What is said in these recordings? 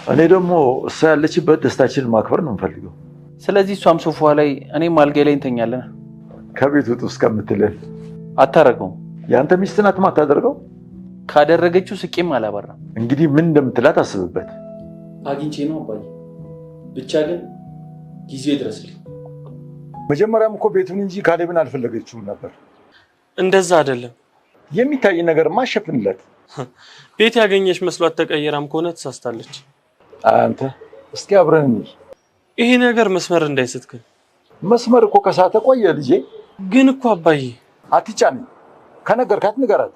እኔ ደግሞ እሷ ያለችበት ደስታችንን ማክበር ነው የምፈልገው። ስለዚህ እሷም ሶፋ ላይ እኔም አልጋዬ ላይ እንተኛለን። ከቤት ውጡ እስከምትለን አታረገውም። ያንተ ሚስት ናት የማታደርገው? ካደረገችው ስቄም አላባራም። እንግዲህ ምን እንደምትላት አስብበት። አግኝቼ ነው አባዬ። ብቻ ግን ጊዜው ይድረስልኝ። መጀመሪያም እኮ ቤቱን እንጂ ካሌብን አልፈለገችውም ነበር። እንደዛ አይደለም። የሚታይ ነገር ማሸፍንለት። ቤት ያገኘች መስሏት ተቀየራም ከሆነ ተሳስታለች። አንተ እስኪ አብረን እንይ። ይሄ ነገር መስመር እንዳይስትክ። መስመር እኮ ከሳተ ቆየ ልጄ። ግን እኮ አባዬ አትጫነኝ። ከነገርካት ንገራት።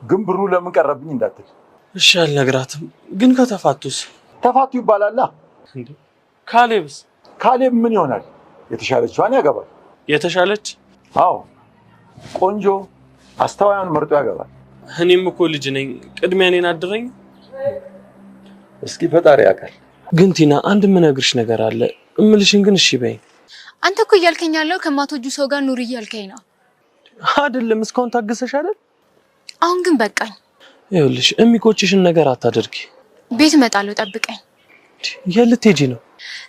ግን ብሩ ለምን ቀረብኝ እንዳትል። እሺ አልነግራትም። ግን ከተፋቱስ? ተፋቱ ይባላል እንዴ? ካሌብስ? ካሌብ ምን ይሆናል? የተሻለችዋን ያገባል። የተሻለች? አዎ፣ ቆንጆ አስተዋያን መርጦ ያገባል። እኔም እኮ ልጅ ነኝ። ቅድሚያ እኔን አድረኝ። እስኪ ፈጣሪ ያውቃል። ግን ቲና አንድ የምነግርሽ ነገር አለ። እምልሽን ግን እሺ በይ። አንተ እኮ እያልከኝ ያለው ከማትወጁ ሰው ጋር ኑር እያልከኝ ነው አይደለም? እስካሁን ታግሰሽ አይደል? አሁን ግን በቃኝ። ይኸውልሽ የሚቆጭሽን ነገር አታደርጊ። ቤት እመጣለሁ፣ ጠብቀኝ። የት ልትሄጂ ነው?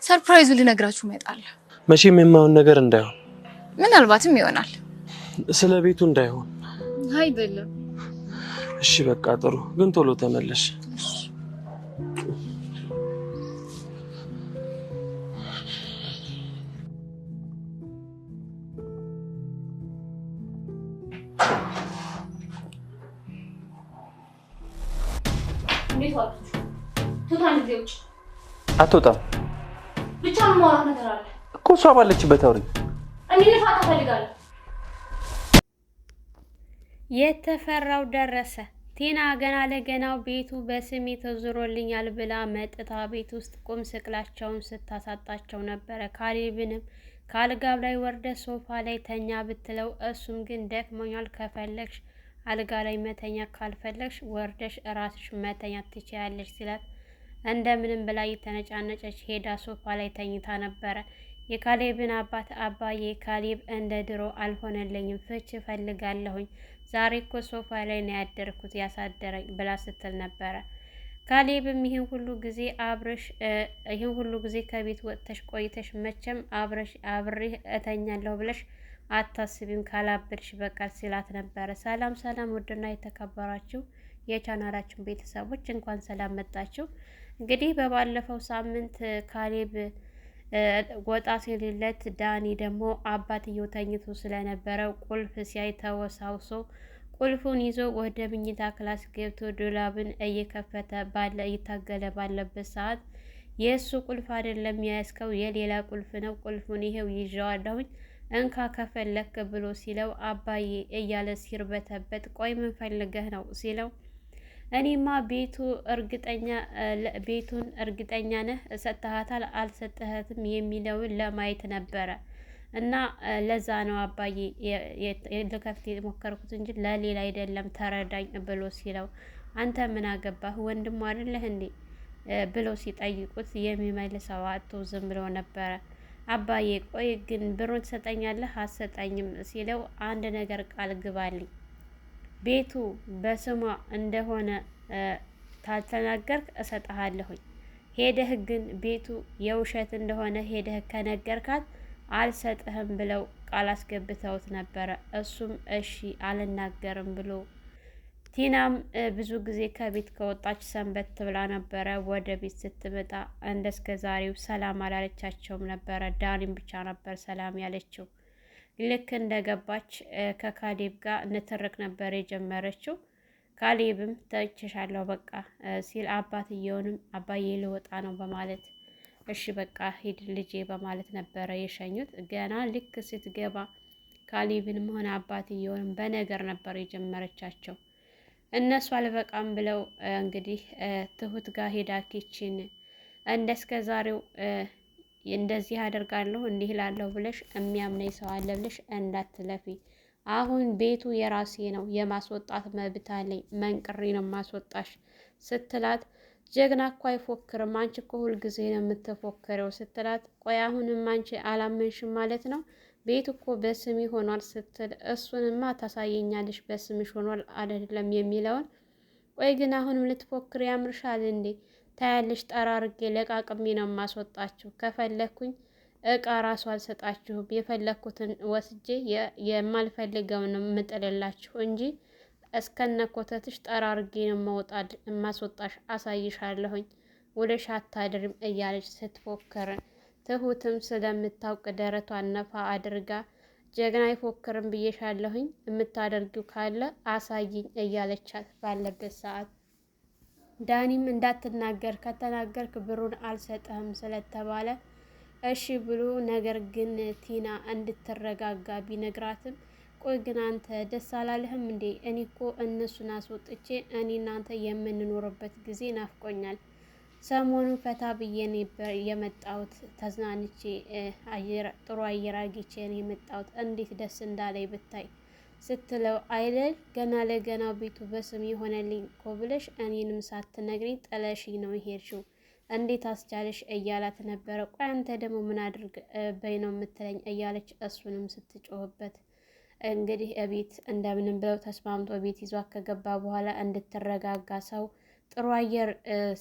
ሰርፕራይዙ ልነግራችሁ እመጣለሁ። መቼም የማይሆን ነገር እንዳይሆን። ምናልባትም ይሆናል። ስለ ቤቱ እንዳይሆን። አይደለም። እሺ በቃ ጥሩ። ግን ቶሎ ተመለሽ። እንዴት ዋላችሁ? ቱታን ልጆች አትወጣም። ብቻ ነው ማውራት ነገር አለ እኮ እሷ ባለችበት አውሪ። እኔ ልፋታ ፈልጋለሁ። የተፈራው ደረሰ። ቲና ገና ለገናው ቤቱ በስሜ ተዞሮልኛል ብላ መጥታ ቤት ውስጥ ቁም ስቅላቸውን ስታሳጣቸው ነበረ። ካሌብንም ከአልጋው ላይ ወርደ ሶፋ ላይ ተኛ ብትለው እሱም ግን ደክሞኛል፣ ከፈለግሽ አልጋ ላይ መተኛ፣ ካልፈለግሽ ወርደሽ ራስሽ መተኛ ትችያለሽ ሲላት እንደምንም ብላ የተነጫነጨች ሄዳ ሶፋ ላይ ተኝታ ነበረ። የካሌብን አባት አባዬ ካሌብ እንደ ድሮ አልሆነልኝም፣ ፍች ፈልጋለሁኝ፣ ዛሬ እኮ ሶፋ ላይ ነው ያደርኩት ያሳደረኝ ብላ ስትል ነበረ። ካሌብም ይህን ሁሉ ጊዜ ከቤት ወጥተሽ ቆይተሽ መቼም አብሬህ እተኛለሁ ብለሽ አታስቢም፣ ካላብድሽ በቃል ሲላት ነበረ። ሰላም ሰላም፣ ውድና የተከበራችሁ የቻናላችን ቤተሰቦች እንኳን ሰላም መጣችሁ። እንግዲህ በባለፈው ሳምንት ካሌብ ወጣ ሲልለት ዳኒ ደግሞ አባትየው ተኝቶ ስለነበረ ቁልፍ ሲያይ ተወሳውሶ ቁልፉን ይዞ ወደ ምኝታ ክላስ ገብቶ ዶላብን እየታገለ ባለበት ሰዓት የእሱ ቁልፍ አይደለም የያዝከው የሌላ ቁልፍ ነው፣ ቁልፉን ይሄው ይዤዋለሁኝ እንካ ከፈለክ ብሎ ሲለው አባዬ እያለ ሲርበተበት ቆይ ምን ፈልገህ ነው ሲለው እኔማ ቤቱን እርግጠኛ ነህ ሰጥተሃታል አልሰጠህትም የሚለውን ለማየት ነበረ እና ለዛ ነው አባዬ ልከፍት የሞከርኩት እንጂ ለሌላ አይደለም ተረዳኝ ብሎ ሲለው አንተ ምን አገባህ ወንድም አይደለህ እንዴ ብሎ ሲጠይቁት የሚመልሰው አጥቶ ዝም ብሎ ነበረ። አባዬ ቆይ ግን ብሩን ትሰጠኛለህ አትሰጠኝም ሲለው አንድ ነገር ቃል ግባልኝ፣ ቤቱ በስሟ እንደሆነ ታልተናገርክ እሰጥሃለሁኝ፣ ሄደህ ግን ቤቱ የውሸት እንደሆነ ሄደህ ከነገርካት አልሰጥህም ብለው ቃል አስገብተውት ነበረ። እሱም እሺ አልናገርም ብሎ ቲናም ብዙ ጊዜ ከቤት ከወጣች ሰንበት ብላ ነበረ። ወደ ቤት ስትመጣ እንደስከ ዛሬው ሰላም አላለቻቸውም ነበረ። ዳኒም ብቻ ነበር ሰላም ያለችው። ልክ እንደገባች ከካሌብ ጋር ንትርክ ነበር የጀመረችው። ካሌብም ተችሻለሁ በቃ ሲል አባትየውንም አባዬ ልወጣ ነው በማለት እሺ በቃ ሂድ ልጄ በማለት ነበረ የሸኙት። ገና ልክ ስትገባ ካሌብንም ሆነ አባትየውንም በነገር ነበር የጀመረቻቸው። እነሱ አልበቃም ብለው እንግዲህ ትሁት ጋር ሄዳ ኪችን እንደስከ ዛሬው እንደዚህ አደርጋለሁ እንዲህ ላለሁ ብለሽ የሚያምነኝ ሰው አለ ብለሽ እንዳትለፊ፣ አሁን ቤቱ የራሴ ነው፣ የማስወጣት መብት አለኝ፣ መንቅሬ ነው ማስወጣሽ ስትላት ጀግና እኮ አይፎክርም፣ አንቺ እኮ ሁልጊዜ ነው የምትፎክረው ስትላት ቆይ አሁንም አንቺ አላመንሽም ማለት ነው ቤት እኮ በስሚ ሆኗል ስትል እሱንማ ታሳየኛለሽ በስምሽ ሆኗል አይደለም የሚለውን ቆይ ግን አሁንም ልትፎክር ያምርሻል እንዴ ታያለሽ፣ ጠራርጌ ለቃቅሜ ነው ማስወጣችሁ። ከፈለኩኝ እቃ ራሱ አልሰጣችሁም። የፈለኩትን ወስጄ የማልፈልገውን ምጥልላችሁ እንጂ እስከነ ኮተትሽ ጠራርጌ ነው ማስወጣሽ፣ አሳይሻለሁኝ፣ ውለሽ አታድርም እያለች ስትፎክር፣ ትሁትም ስለምታውቅ ደረቷን ነፋ አድርጋ ጀግና አይፎክርም ብዬሻለሁኝ፣ የምታደርጊው ካለ አሳይኝ እያለቻት ባለበት ሰዓት ዳኒም እንዳትናገር ከተናገርክ ብሩን አልሰጠህም ስለተባለ እሺ ብሎ ነገር ግን ቲና እንድትረጋጋ ቢነግራትም ቆይ ግን አንተ ደስ አላለህም እንዴ? እኔ እኮ እነሱን አስወጥቼ እኔ እናንተ የምንኖርበት ጊዜ ናፍቆኛል። ሰሞኑን ፈታ ብዬ ነበር የመጣሁት፣ ተዝናንቼ ጥሩ አየር አግኝቼ ነው የመጣሁት። እንዴት ደስ እንዳለኝ ብታይ ስትለው አይደል ገና ለገና ቤቱ በስም የሆነልኝ እኮ ብለሽ እኔንም ሳትነግሪኝ ጥለሽኝ ነው የሄድሽው፣ እንዴት አስቻለሽ እያላት ነበረ። ቆይ አንተ ደግሞ ምን አድርግ በይ ነው የምትለኝ እያለች እሱንም ስትጮህበት እንግዲህ እቤት እንደምንም ብለው ተስማምቶ ቤት ይዟት ከገባ በኋላ እንድትረጋጋ ሰው ጥሩ አየር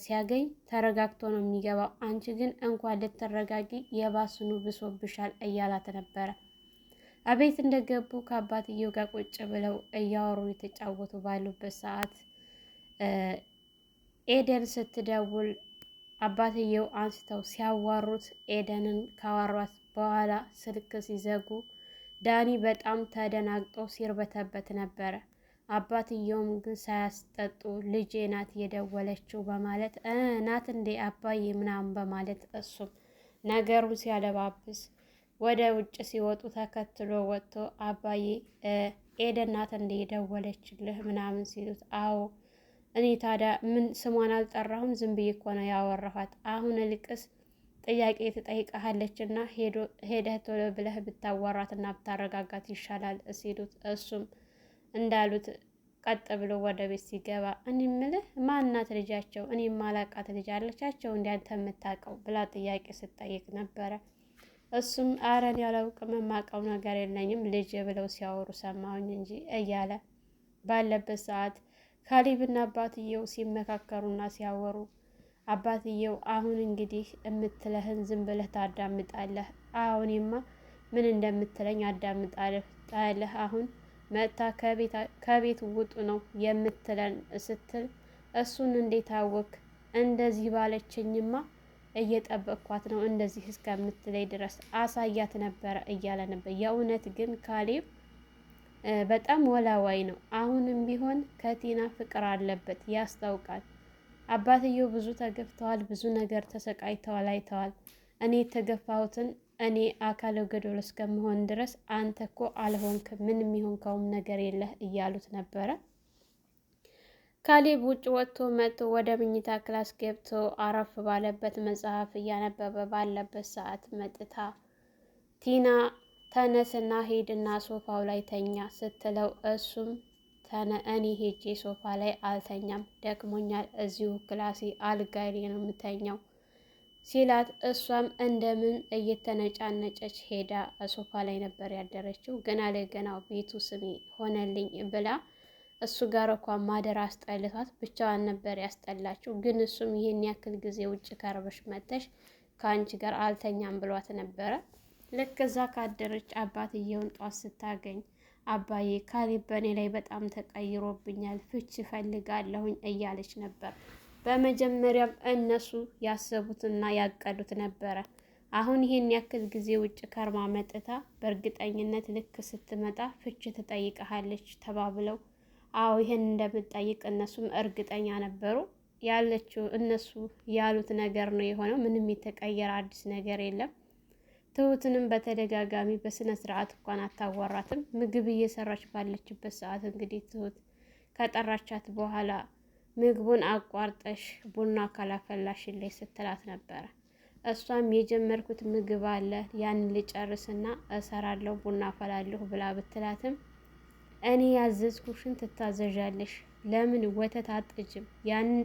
ሲያገኝ ተረጋግቶ ነው የሚገባው። አንቺ ግን እንኳን ልትረጋጊ የባስኑ ብሶብሻል እያላት ነበረ። አቤት እንደገቡ ከአባትየው ጋር ቁጭ ብለው እያወሩ የተጫወቱ ባሉበት ሰዓት ኤደን ስትደውል አባትየው አንስተው ሲያዋሩት ኤደንን ካዋሯት በኋላ ስልክ ሲዘጉ ዳኒ በጣም ተደናግጦ ሲርበተበት ነበረ። አባትየውም ግን ሳያስጠጡ ልጄ ናት የደወለችው በማለት ናት እንዴ አባዬ ምናምን በማለት እሱም ነገሩን ሲያለባብስ ወደ ውጭ ሲወጡ ተከትሎ ወጥቶ አባዬ ኤደን ናት እንዴ የደወለችልህ ምናምን ሲሉት አዎ እኔ ታዲያ ምን ስሟን አልጠራሁም፣ ዝም ብዬ እኮ ነው ያወራኋት። አሁን ልቅስ ጥያቄ ትጠይቀሃለች እና ሄደህ ቶሎ ብለህ ብታዋራትና ብታረጋጋት ይሻላል ሲሉት እሱም እንዳሉት ቀጥ ብሎ ወደ ቤት ሲገባ እኔ ምልህ ማናት ልጃቸው? እኔ ማላቃት ልጅ አለቻቸው እንዲያንተ የምታውቀው ብላ ጥያቄ ስጠይቅ ነበረ። እሱም አረን ያላውቅም የማውቀው ነገር የለኝም ልጅ ብለው ሲያወሩ ሰማሁኝ እንጂ እያለ ባለበት ሰዓት ካሌብና አባትየው ሲመካከሩና ሲያወሩ አባትየው አሁን እንግዲህ የምትለህን ዝም ብለህ ታዳምጣለህ። አሁንማ ምን እንደምትለኝ አዳምጣለህ። አሁን መጥታ ከቤት ውጡ ነው የምትለን ስትል እሱን እንዴት አወክ? እንደዚህ ባለችኝማ እየጠበቅኳት ነው እንደዚህ እስከምትለይ ድረስ አሳያት ነበረ እያለ ነበር። የእውነት ግን ካሌብ በጣም ወላዋይ ነው። አሁንም ቢሆን ከቲና ፍቅር አለበት ያስታውቃል። አባትየው ብዙ ተገፍተዋል፣ ብዙ ነገር ተሰቃይተዋል፣ አይተዋል። እኔ የተገፋሁትን እኔ አካለ ገዶል እስከምሆን ድረስ አንተ እኮ አልሆንክ ምንም የሆንከውም ነገር የለህ እያሉት ነበረ። ካሌብ ውጭ ወጥቶ መጥቶ ወደ መኝታ ክላስ ገብቶ አረፍ ባለበት መጽሐፍ እያነበበ ባለበት ሰዓት መጥታ ቲና ተነስና ሄድና ሶፋው ላይ ተኛ ስትለው እሱም እኔ ሄጄ ሶፋ ላይ አልተኛም፣ ደክሞኛል፣ እዚሁ ክላሴ አልጋይ ነው የምተኛው ሲላት እሷም እንደምን እየተነጫነጨች ሄዳ ሶፋ ላይ ነበር ያደረችው። ገና ለገናው ቤቱ ስሜ ሆነልኝ ብላ እሱ ጋር እንኳን ማደር አስጠልቷት ብቻዋን ነበር ያስጠላችው። ግን እሱም ይሄን ያክል ጊዜ ውጭ ከርበሽ መተሽ ከአንቺ ጋር አልተኛም ብሏት ነበረ። ልክ እዛ ካደረች አባትየውን ጧት ስታገኝ አባዬ ካሌብ በእኔ ላይ በጣም ተቀይሮብኛል፣ ፍች እፈልጋለሁኝ እያለች ነበር። በመጀመሪያም እነሱ ያሰቡትና ያቀዱት ነበረ። አሁን ይሄን ያክል ጊዜ ውጭ ከርማ መጥታ በእርግጠኝነት ልክ ስትመጣ ፍች ትጠይቀሃለች ተባብለው አዎ ይሄን እንደምትጠይቅ እነሱም እርግጠኛ ነበሩ። ያለችው እነሱ ያሉት ነገር ነው የሆነው። ምንም የተቀየረ አዲስ ነገር የለም። ትሁትንም በተደጋጋሚ በስነ ስርዓት እንኳን አታዋራትም። ምግብ እየሰራች ባለችበት ሰዓት እንግዲህ ትሁት ከጠራቻት በኋላ ምግቡን አቋርጠሽ ቡና ካላፈላሽልኝ ስትላት ነበረ። እሷም የጀመርኩት ምግብ አለ ያንን ልጨርስና እሰራለሁ ቡና አፈላለሁ ብላ ብትላትም እኔ ያዘዝኩሽን ትታዘዣለሽ፣ ለምን ወተት አጥጅም? ያንን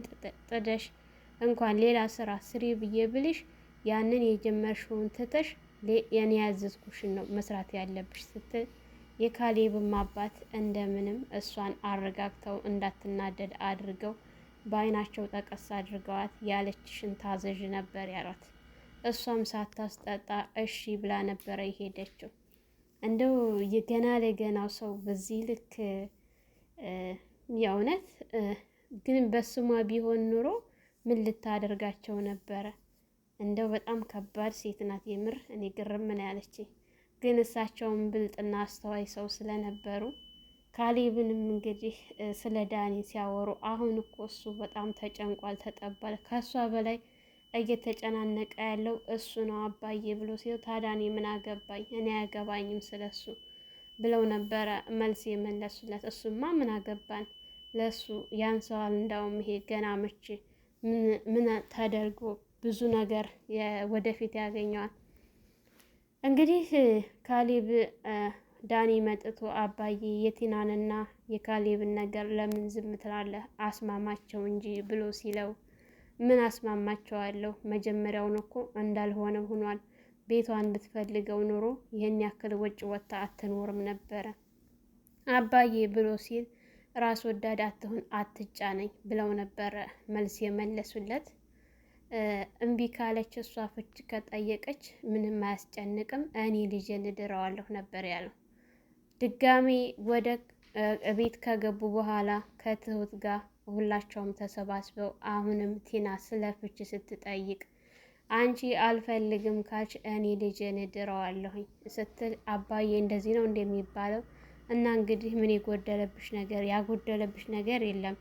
ጥደሽ እንኳን ሌላ ስራ ስሪ ብዬ ብልሽ ያንን የጀመርሽውን ትተሽ የኔ ያዘዝኩሽን ነው መስራት ያለብሽ ስትል የካሌብም አባት እንደምንም እሷን አረጋግተው እንዳትናደድ አድርገው በአይናቸው ጠቀስ አድርገዋት ያለችሽን ታዘዥ ነበር ያሏት። እሷም ሳታስጠጣ እሺ ብላ ነበረ የሄደችው። እንደው የገና ለገናው ሰው በዚህ ልክ የእውነት ግን በስሟ ቢሆን ኑሮ ምን ልታደርጋቸው ነበረ? እንደው በጣም ከባድ ሴት ናት የምር። እኔ ግርም ምን ያለችኝ ግን እሳቸውም ብልጥና አስተዋይ ሰው ስለነበሩ ካሌብንም እንግዲህ ስለ ዳኒ ሲያወሩ አሁን እኮ እሱ በጣም ተጨንቋል፣ ተጠቧል። ከእሷ በላይ እየተጨናነቀ ያለው እሱ ነው አባዬ ብሎ ሲል ታዲያ እኔ ምን አገባኝ? እኔ አያገባኝም ስለሱ ብለው ነበረ መልስ የመለሱለት። እሱማ ምን አገባን ለሱ ያንሰዋል። እንዳውም ይሄ ገና መቼ ምን ተደርጎ ብዙ ነገር ወደፊት ያገኘዋል። እንግዲህ ካሌብ ዳኒ መጥቶ አባዬ የቲናንና የካሌብን ነገር ለምን ዝም ትላለህ? አስማማቸው እንጂ ብሎ ሲለው ምን አስማማቸዋለሁ? መጀመሪያውን እኮ እንዳልሆነ ሆኗል። ቤቷን ብትፈልገው ኑሮ ይህን ያክል ወጪ ወጥታ አትኖርም ነበረ አባዬ ብሎ ሲል ራስ ወዳድ አትሁን፣ አትጫነኝ ብለው ነበረ መልስ የመለሱለት። እምቢ ካለች እሷ ፍች ከጠየቀች ምንም አያስጨንቅም፣ እኔ ልጄን እድረዋለሁ ነበር ያለው። ድጋሜ ወደ ቤት ከገቡ በኋላ ከትሁት ጋር ሁላቸውም ተሰባስበው አሁንም ቲና ስለ ፍች ስትጠይቅ አንቺ አልፈልግም ካልች እኔ ልጄን እድረዋለሁኝ ስትል አባዬ እንደዚህ ነው እንደሚባለው እና እንግዲህ ምን የጎደለብሽ ነገር? ያጎደለብሽ ነገር የለም።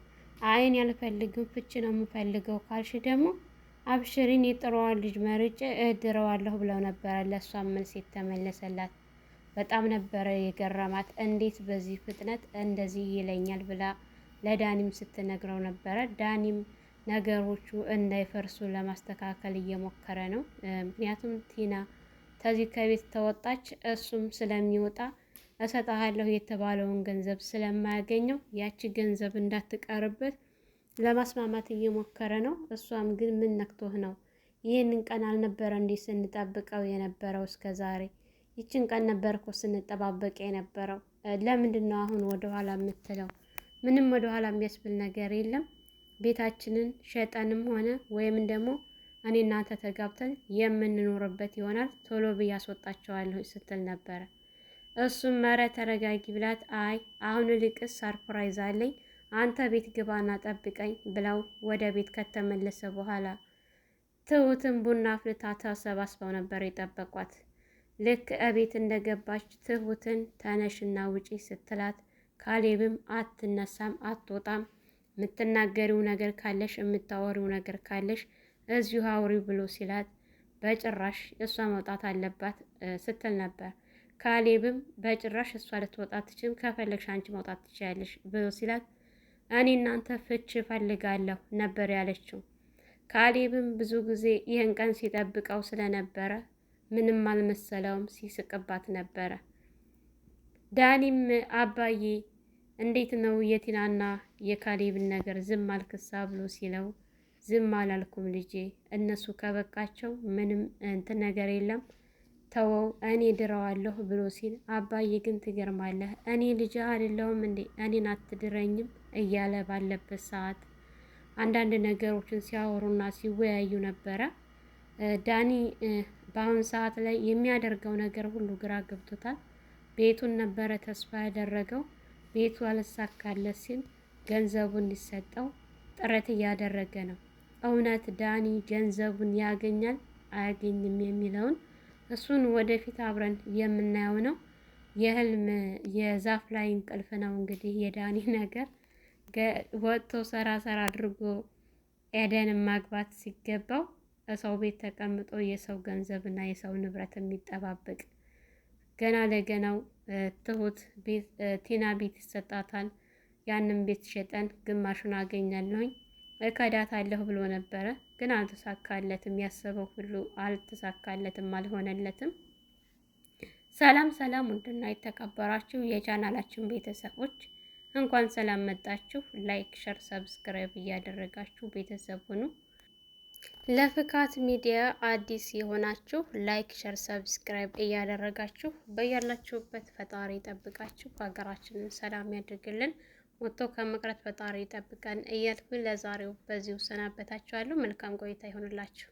አይን ያልፈልግም ፍች ነው የምፈልገው ካልሽ ደግሞ አብሽሪን የጥሩዋን ልጅ መርጬ እድረዋለሁ ብለው ነበረ ለእሷም መልስ የተመለሰላት። በጣም ነበረ የገረማት። እንዴት በዚህ ፍጥነት እንደዚህ ይለኛል ብላ ለዳኒም ስትነግረው ነበረ። ዳኒም ነገሮቹ እንዳይፈርሱ ለማስተካከል እየሞከረ ነው። ምክንያቱም ቲና ከዚህ ከቤት ተወጣች፣ እሱም ስለሚወጣ እሰጥሃለሁ የተባለውን ገንዘብ ስለማያገኘው ያቺ ገንዘብ እንዳትቀርበት ለማስማማት እየሞከረ ነው። እሷም ግን ምን ነክቶህ ነው? ይህንን ቀን አልነበረ እንዲህ ስንጠብቀው የነበረው እስከ ዛሬ? ይችን ቀን ነበር እኮ ስንጠባበቅ የነበረው። ለምንድን ነው አሁን ወደኋላ የምትለው? ምንም ወደኋላ የሚያስብል ነገር የለም። ቤታችንን ሸጠንም ሆነ ወይም ደግሞ እኔ እናንተ ተጋብተን የምንኖርበት ይሆናል። ቶሎ ብዬ አስወጣቸዋለሁ ስትል ነበረ። እሱም መረ ተረጋጊ ብላት፣ አይ አሁን ልቅስ ሰርፕራይዝ አለኝ፣ አንተ ቤት ግባና ጠብቀኝ ብለው ወደ ቤት ከተመለሰ በኋላ ትሁትን ቡና አፍልታ ተሰባስበው ነበር የጠበቋት። ልክ እቤት እንደገባች ትሁትን ተነሽና ውጪ ስትላት ካሌብም አትነሳም፣ አትወጣም፣ የምትናገሪው ነገር ካለሽ የምታወሪው ነገር ካለሽ እዚሁ አውሪ ብሎ ሲላት በጭራሽ እሷ መውጣት አለባት ስትል ነበር። ካሌብም በጭራሽ እሷ ልትወጣ ትችልም፣ ከፈለግሽ አንቺ መውጣት ትችያለሽ ብሎ ሲላት እኔ እናንተ ፍች እፈልጋለሁ ነበር ያለችው። ካሌብም ብዙ ጊዜ ይህን ቀን ሲጠብቀው ስለነበረ ምንም አልመሰለውም፣ ሲስቅባት ነበረ። ዳኒም አባዬ እንዴት ነው የቲናና የካሌብን ነገር ዝም አልክሳ ብሎ ሲለው ዝም አላልኩም ልጄ፣ እነሱ ከበቃቸው ምንም እንትን ነገር የለም ተወው፣ እኔ ድረዋለሁ ብሎ ሲል አባዬ ግን ትገርማለህ፣ እኔ ልጅ አይደለሁም እንዴ? እኔን አትድረኝም እያለ ባለበት ሰዓት አንዳንድ ነገሮችን ሲያወሩና ሲወያዩ ነበረ። ዳኒ በአሁን ሰዓት ላይ የሚያደርገው ነገር ሁሉ ግራ ገብቶታል። ቤቱን ነበረ ተስፋ ያደረገው። ቤቱ አልሳካለት ሲል ገንዘቡ እንዲሰጠው ጥረት እያደረገ ነው። እውነት ዳኒ ገንዘቡን ያገኛል አያገኝም የሚለውን እሱን ወደፊት አብረን የምናየው ነው። የህልም የዛፍ ላይ እንቅልፍ ነው እንግዲህ የዳኒ ነገር። ወጥቶ ሰራ አድርጎ ኤደንን ማግባት ሲገባው ሰው ቤት ተቀምጦ የሰው ገንዘብና የሰው ንብረት የሚጠባበቅ ገና ለገናው ትሁት ቲና ቤት ይሰጣታል። ያንን ቤት ሸጠን ግማሹን አገኛለሁኝ እከዳታለሁ ብሎ ነበረ፣ ግን አልተሳካለትም። ያሰበው ሁሉ አልተሳካለትም፣ አልሆነለትም። ሰላም ሰላም፣ ውድና የተከበራችሁ የቻናላችን ቤተሰቦች እንኳን ሰላም መጣችሁ። ላይክ፣ ሸር፣ ሰብስክራይብ እያደረጋችሁ ቤተሰብ ሁኑ። ለፍካት ሚዲያ አዲስ የሆናችሁ ላይክ፣ ሸር፣ ሰብስክራይብ እያደረጋችሁ በያላችሁበት ፈጣሪ ጠብቃችሁ ሀገራችንን ሰላም ያድርግልን። ወጥቶ ከመቅረት ፈጣሪ ይጠብቀን እያልኩ ለዛሬው በዚሁ ሰናበታችኋለሁ። መልካም ቆይታ ይሆንላችሁ።